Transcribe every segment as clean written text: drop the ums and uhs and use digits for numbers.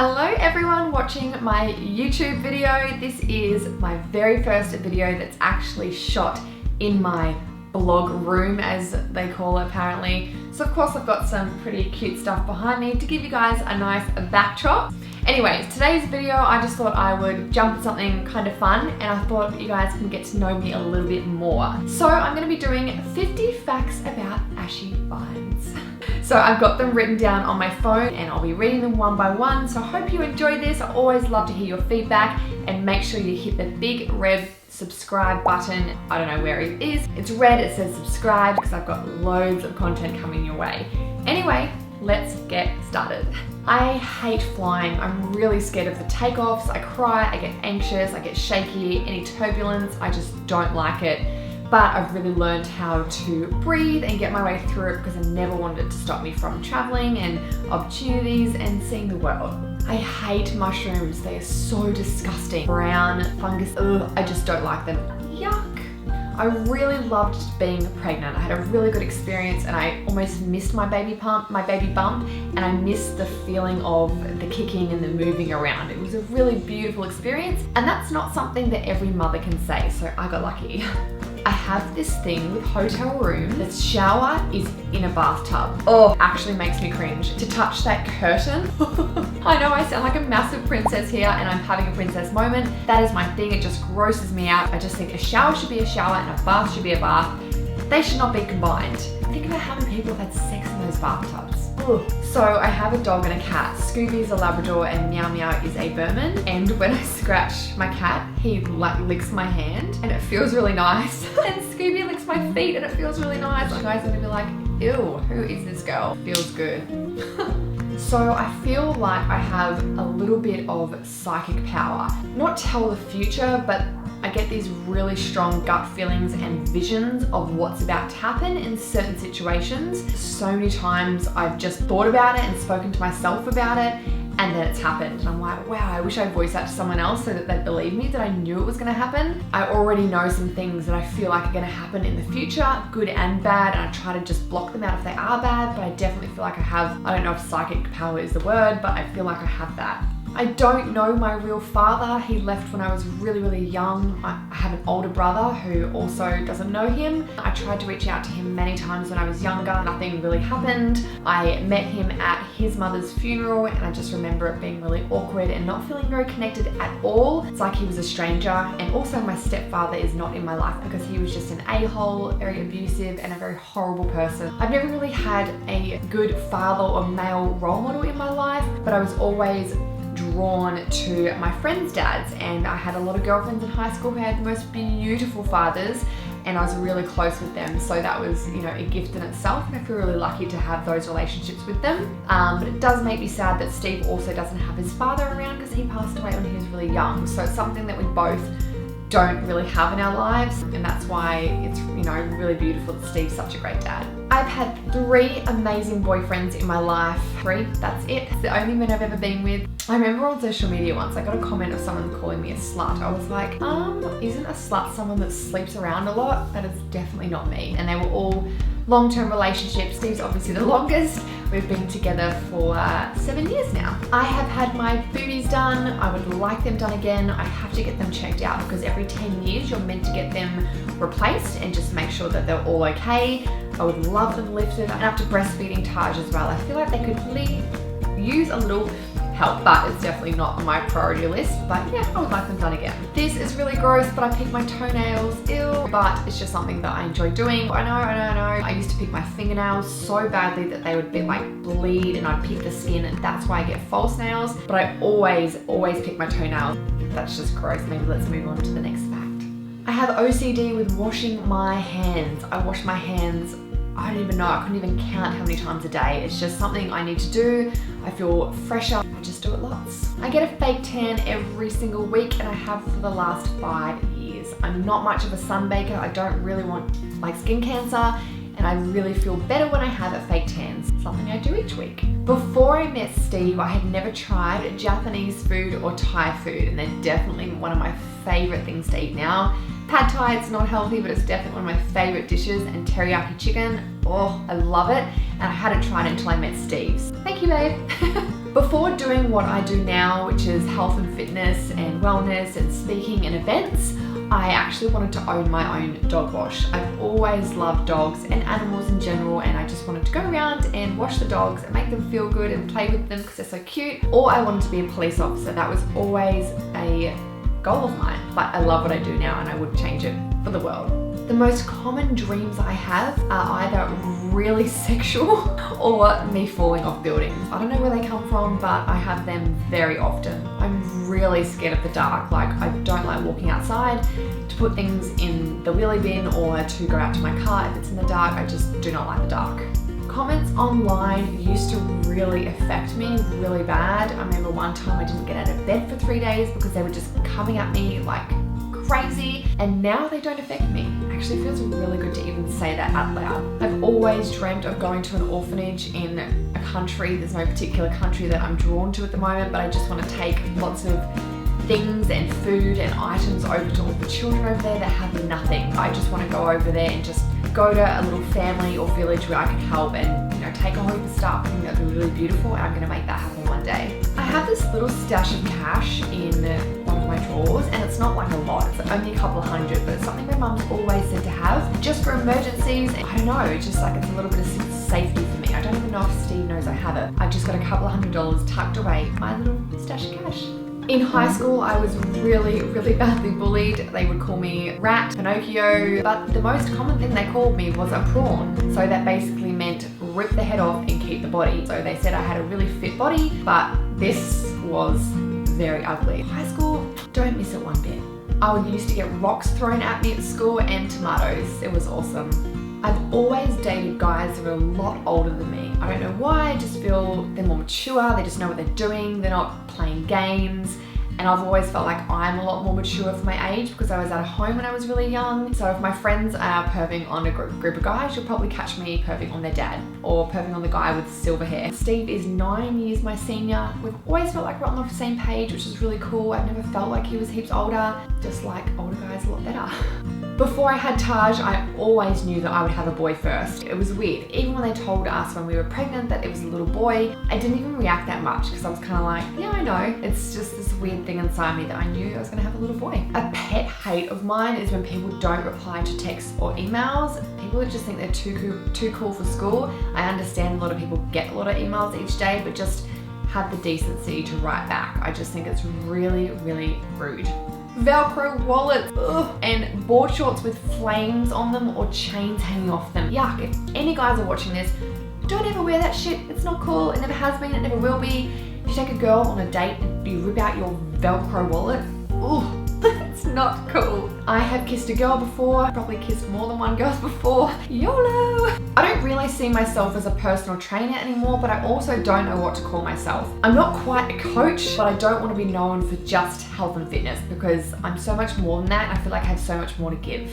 Hello everyone watching my YouTube video. This is my very first video that's actually shot in my blog room, as they call it apparently. So of course I've got some pretty cute stuff behind me to give you guys a nice backdrop. Anyways, today's video I just thought I would jump at something kind of fun, and I thought you guys can get to know me a little bit more. So I'm going to be doing 50 facts about Ashy Bines. So I've got them written down on my phone and I'll be reading them one by one. So I hope you enjoy this. I always love to hear your feedback, and make sure you hit the big red subscribe button. I don't know where it is. It's red, it says subscribe, because I've got loads of content coming your way. Anyway, let's get started. I hate flying. I'm really scared of the takeoffs. I cry, I get anxious, I get shaky, any turbulence, I just don't like it. But I've really learned how to breathe and get my way through it, because I never wanted it to stop me from traveling and opportunities and seeing the world. I hate mushrooms. They are so disgusting. Brown, fungus, ugh, I just don't like them. Yuck. I really loved being pregnant. I had a really good experience, and I almost missed my baby bump, and I missed the feeling of the kicking and the moving around. It was a really beautiful experience, and that's not something that every mother can say, so I got lucky. I have this thing with hotel room that's shower is in a bathtub. Oh, actually makes me cringe. To touch that curtain. I know I sound like a massive princess here, and I'm having a princess moment. That is my thing. It just grosses me out. I just think a shower should be a shower and a bath should be a bath. They should not be combined. Think about how many people have had sex in those bathtubs. Ugh. So I have a dog and a cat. Scooby is a Labrador and Meow Meow is a Burman. And when I scratch my cat, he like licks my hand and it feels really nice. And Scooby licks my feet and it feels really nice. You guys are gonna be like, ew, who is this girl? Feels good. So I feel like I have a little bit of psychic power. Not tell the future, but I get these really strong gut feelings and visions of what's about to happen in certain situations. So many times I've just thought about it and spoken to myself about it, and then it's happened. And I'm like, wow, I wish I'd voiced that to someone else so that they'd believe me that I knew it was gonna happen. I already know some things that I feel like are gonna happen in the future, good and bad, and I try to just block them out if they are bad, but I definitely feel like I have, I don't know if psychic power is the word, but I feel like I have that. I don't know my real father. He left when I was really, really young. I have an older brother who also doesn't know him. I tried to reach out to him many times when I was younger. Nothing really happened. I met him at his mother's funeral, and I just remember it being really awkward and not feeling very connected at all. It's like he was a stranger. And also my stepfather is not in my life because he was just an a-hole, very abusive and a very horrible person. I've never really had a good father or male role model in my life, but I was always drawn to my friends' dads, and I had a lot of girlfriends in high school who had the most beautiful fathers, and I was really close with them, so that was, you know, a gift in itself, and I feel really lucky to have those relationships with them. But it does make me sad that Steve also doesn't have his father around, because he passed away when he was really young, so it's something that we both don't really have in our lives, and that's why it's, you know, really beautiful that Steve's such a great dad. I've had 3 amazing boyfriends in my life. 3, that's it. It's the only men I've ever been with. I remember on social media once I got a comment of someone calling me a slut. I was like, isn't a slut someone that sleeps around a lot? That is definitely not me. And they were all long-term relationships. Steve's obviously the longest. We've been together for 7 years now. I have had my boobies done. I would like them done again. I have to get them checked out, because every 10 years you're meant to get them replaced and just make sure that they're all okay. I would love them lifted, and up to breastfeeding Taj as well. I feel like they could really use a little help, but it's definitely not on my priority list. But yeah, I would like them done again. This is really gross, but I pick my toenails, ew, but it's just something that I enjoy doing. I know. I used to pick my fingernails so badly that they would be like bleed, and I'd pick the skin, and that's why I get false nails. But I always pick my toenails. That's just gross. Maybe let's move on to the next fact. I have OCD with washing my hands. I wash my hands, I don't even know, I couldn't even count how many times a day. It's just something I need to do. I feel fresher. I just do it lots. I get a fake tan every single week, and I have for the last 5 years. I'm not much of a sunbaker. I don't really want like skin cancer, and I really feel better when I have a fake tan. Something I do each week. Before I met Steve, I had never tried Japanese food or Thai food, and they're definitely one of my favorite things to eat now. Pad Thai, it's not healthy, but it's definitely one of my favorite dishes, and teriyaki chicken, oh, I love it. And I hadn't tried it until I met Steve's. Thank you, babe. Before doing what I do now, which is health and fitness and wellness and speaking and events, I actually wanted to own my own dog wash. I've always loved dogs and animals in general, and I just wanted to go around and wash the dogs and make them feel good and play with them because they're so cute. Or I wanted to be a police officer. That was always a goal of mine, but I love what I do now and I wouldn't change it for the world. The most common dreams I have are either really sexual or me falling off buildings. I don't know where they come from, but I have them very often. I'm really scared of the dark. Like, I don't like walking outside to put things in the wheelie bin or to go out to my car if it's in the dark. I just do not like the dark. Comments online used to really affect me really bad. I remember one time I didn't get out of bed for 3 days because they were just coming at me like crazy, and now they don't affect me. Actually, it feels really good to even say that out loud. I've always dreamt of going to an orphanage in a country. There's no particular country that I'm drawn to at the moment, but I just want to take lots of things and food and items over to all the children over there that have nothing. I just want to go over there and just go to a little family or village where I can help and, you know, take a whole heap of stuff. I think that'd be really beautiful, and I'm going to make that happen one day. I have this little stash of cash in one of my drawers, and it's not like a lot, it's only a couple of hundred, but it's something my mum's always said to have just for emergencies. I don't know, it's just like it's a little bit of safety for me. I don't even know if Steve knows I have it. I've just got a couple of $100 tucked away, my little stash of cash. In high school, I was really badly bullied. They would call me Rat, Pinocchio, but the most common thing they called me was a prawn. So that basically meant rip the head off and keep the body. So they said I had a really fit body, but this was very ugly. High school, don't miss it one bit. I would used to get rocks thrown at me at school and tomatoes. It was awesome. I've always dated guys that are a lot older than me. I don't know why, I just feel they're more mature, they just know what they're doing, they're not playing games. And I've always felt like I'm a lot more mature for my age because I was at home when I was really young. So if my friends are perving on a group of guys, you'll probably catch me perving on their dad or perving on the guy with silver hair. Steve is 9 years my senior. We've always felt like we're on the same page, which is really cool. I've never felt like he was heaps older, just like older guys a lot better. Before I had Taj, I always knew that I would have a boy first. It was weird. Even when they told us when we were pregnant that it was a little boy, I didn't even react that much because I was kind of like, yeah, I know. It's just this weird thing inside me that I knew I was gonna have a little boy. A pet hate of mine is when people don't reply to texts or emails. People that just think they're too cool for school. I understand a lot of people get a lot of emails each day, but just have the decency to write back. I just think it's really rude. Velcro wallets, ugh, and board shorts with flames on them or chains hanging off them. Yuck. If any guys are watching this, don't ever wear that shit. It's not cool. It never has been. It never will be. If you take a girl on a date and you rip out your Velcro wallet, ooh, it's not cool. I have kissed a girl before, probably kissed more than one girl before. YOLO! I don't really see myself as a personal trainer anymore, but I also don't know what to call myself. I'm not quite a coach, but I don't want to be known for just health and fitness because I'm so much more than that. I feel like I have so much more to give.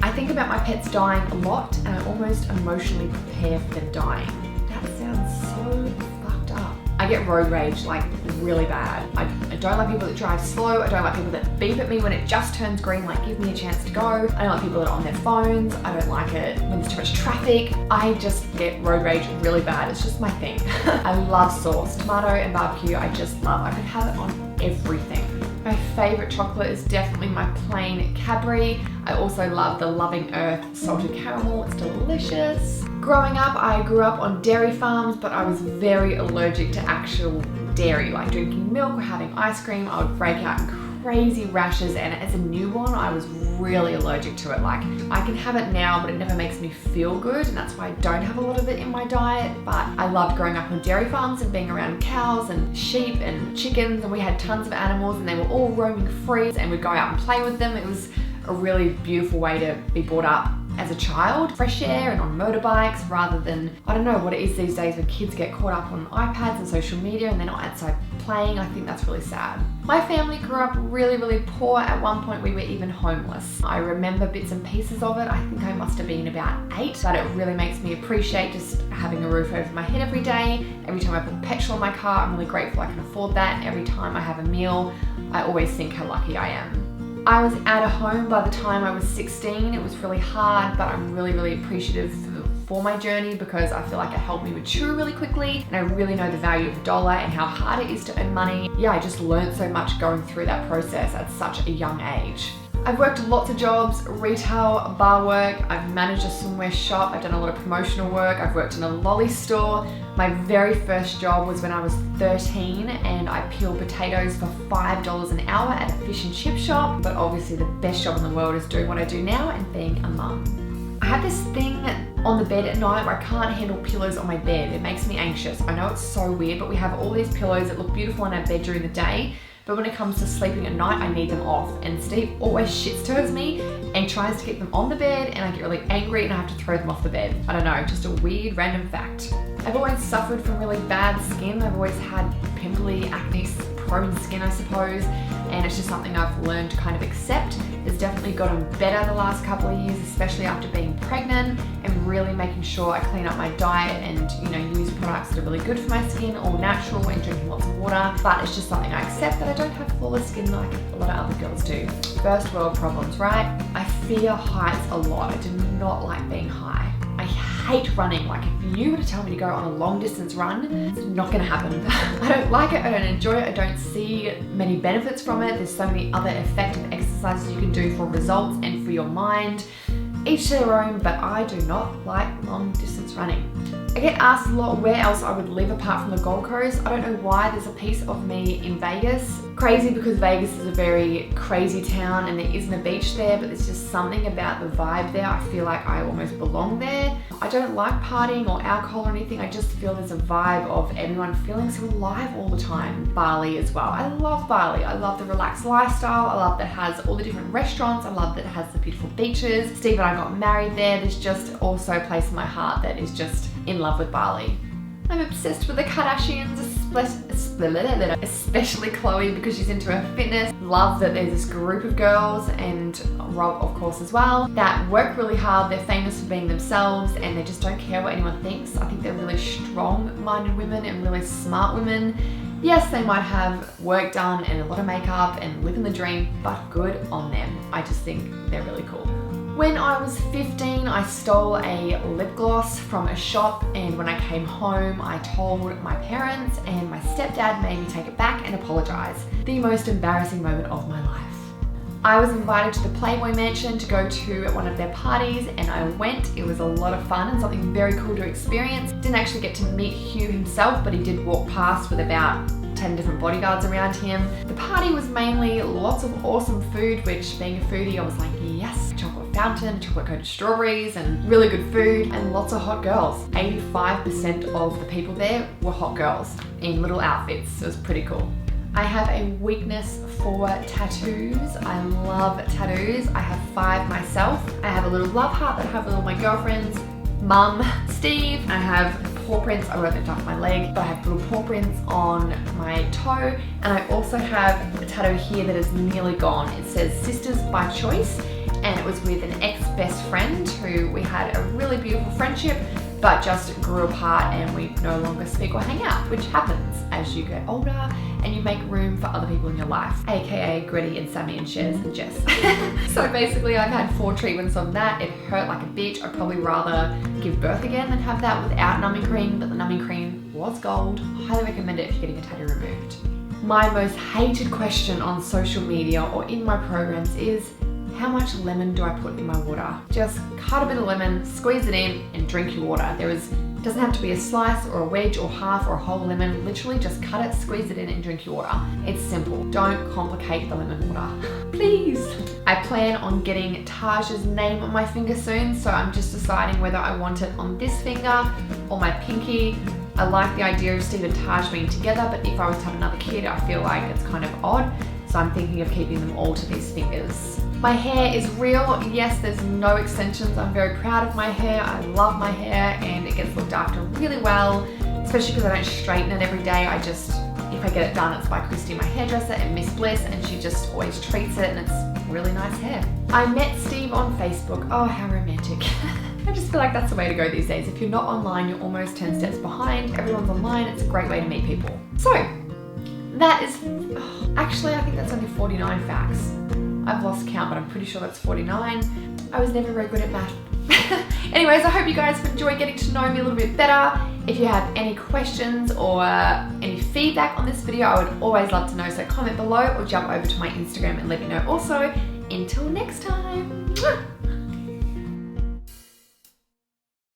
I think about my pets dying a lot and I almost emotionally prepare for them dying. That sounds so fucked up. I get road rage like really bad. I don't like people that drive slow. I don't like people that beep at me when it just turns green, like give me a chance to go. I don't like people that are on their phones. I don't like it when there's too much traffic. I just get road rage really bad. It's just my thing. I love sauce. Tomato and barbecue, I just love. I could have it on everything. My favorite chocolate is definitely my plain Cadbury. I also love the Loving Earth salted caramel. It's delicious. Growing up, I grew up on dairy farms, but I was very allergic to actual dairy, like drinking milk or having ice cream. I would break out in crazy rashes, and as a newborn, I was really allergic to it. Like, I can have it now, but it never makes me feel good, and that's why I don't have a lot of it in my diet. But I loved growing up on dairy farms and being around cows and sheep and chickens, and we had tons of animals, and they were all roaming free, and we'd go out and play with them. It was a really beautiful way to be brought up as a child. Fresh air and on motorbikes rather than, I don't know what it is these days when kids get caught up on iPads and social media and they're not outside playing. I think that's really sad. My family grew up really poor. At one point we were even homeless. I remember bits and pieces of it. I think I must have been about 8, but it really makes me appreciate just having a roof over my head every day. Every time I put petrol in my car, I'm really grateful I can afford that. Every time I have a meal, I always think how lucky I am. I was out of home by the time I was 16. It was really hard, but I'm really appreciative for my journey because I feel like it helped me mature really quickly, and I really know the value of the dollar and how hard it is to earn money. Yeah, I just learned so much going through that process at such a young age. I've worked lots of jobs, retail, bar work, I've managed a swimwear shop, I've done a lot of promotional work, I've worked in a lolly store. My very first job was when I was 13 and I peeled potatoes for $5 an hour at a fish and chip shop. But obviously the best job in the world is doing what I do now and being a mum. I have this thing on the bed at night where I can't handle pillows on my bed. It makes me anxious. I know it's so weird, but we have all these pillows that look beautiful in our bed during the day. But when it comes to sleeping at night, I need them off. And Steve always shit-stirs me and tries to keep them on the bed, and I get really angry and I have to throw them off the bed. I don't know, just a weird random fact. I've always suffered from really bad skin. I've always had pimply, acne-prone skin, I suppose. And it's just something I've learned to kind of accept. It's definitely gotten better the last couple of years, especially after being pregnant and really making sure I clean up my diet and, use products that are really good for my skin, all natural, and drinking lots of water. But it's just something I accept, that I don't have flawless skin like a lot of other girls do. First world problems, right? I fear heights a lot. I do not like being high. I hate running. Like, if you were to tell me to go on a long distance run, it's not gonna happen. I don't like it, I don't enjoy it, I don't see many benefits from it. There's so many other effective exercises you can do for results and for your mind. Each to their own, but I do not like long distance running. I get asked a lot where else I would live apart from the Gold Coast. I don't know why. There's a piece of me in Vegas. Crazy because Vegas is a very crazy town and there isn't a beach there, but there's just something about the vibe there. I feel like I almost belong there. I don't like partying or alcohol or anything. I just feel there's a vibe of everyone feeling so alive all the time. Bali as well. I love Bali. I love the relaxed lifestyle. I love that it has all the different restaurants. I love that it has the beautiful beaches. Steve and I got married there. There's just also a place in my heart that is just in love with Bali. I'm obsessed with the Kardashians, especially Khloe because she's into her fitness. Love that there's this group of girls, and Rob of course as well, that work really hard. They're famous for being themselves and they just don't care what anyone thinks. I think they're really strong-minded women and really smart women. Yes, they might have work done and a lot of makeup and living the dream, but good on them. I just think they're really cool. When I was 15, I stole a lip gloss from a shop, and when I came home, I told my parents, and my stepdad made me take it back and apologize. The most embarrassing moment of my life. I was invited to the Playboy Mansion to go to one of their parties, and I went. It was a lot of fun and something very cool to experience. Didn't actually get to meet Hugh himself, but he did walk past with about 10 different bodyguards around him. The party was mainly lots of awesome food, which being a foodie, I was like, yes, chocolate fountain, chocolate coated strawberries, and really good food, and lots of hot girls. 85% of the people there were hot girls in little outfits, so it was pretty cool. I have a weakness for tattoos. I love tattoos. I have 5 myself. I have a little love heart that I have with all my girlfriends, Mum, Steve. I have paw prints. I won't lift up my leg, but I have little paw prints on my toe. And I also have a tattoo here that is nearly gone. It says Sisters by Choice, and it was with an ex-best friend who we had a really beautiful friendship, but just grew apart and we no longer speak or hang out, which happens as you get older and you make room for other people in your life, aka Gretty and Sammy and Shez and Jess. So basically I've had 4 treatments of that. It hurt like a bitch. I'd probably rather give birth again than have that without numbing cream, but the numbing cream was gold. Highly recommend it if you're getting a tattoo removed. My most hated question on social media or in my programs is, how much lemon do I put in my water? Just cut a bit of lemon, squeeze it in, and drink your water. Doesn't have to be a slice or a wedge or half or a whole lemon. Literally just cut it, squeeze it in, and drink your water. It's simple. Don't complicate the lemon water, please. I plan on getting Taj's name on my finger soon, so I'm just deciding whether I want it on this finger or my pinky. I like the idea of Steve and Taj being together, but if I was to have another kid, I feel like it's kind of odd. So I'm thinking of keeping them all to these fingers. My hair is real. Yes, there's no extensions. I'm very proud of my hair. I love my hair and it gets looked after really well, especially because I don't straighten it every day. If I get it done, it's by Christy, my hairdresser, and Miss Bliss, and she just always treats it, and it's really nice hair. I met Steve on Facebook. Oh, how romantic. I just feel like that's the way to go these days. If you're not online, you're almost 10 steps behind. Everyone's online. It's a great way to meet people. So that is, actually, I think that's only 49 facts. I've lost count, but I'm pretty sure that's 49. I was never very good at math. Anyways, I hope you guys have enjoyed getting to know me a little bit better. If you have any questions or any feedback on this video, I would always love to know, so comment below or jump over to my Instagram and let me know also. Until next time.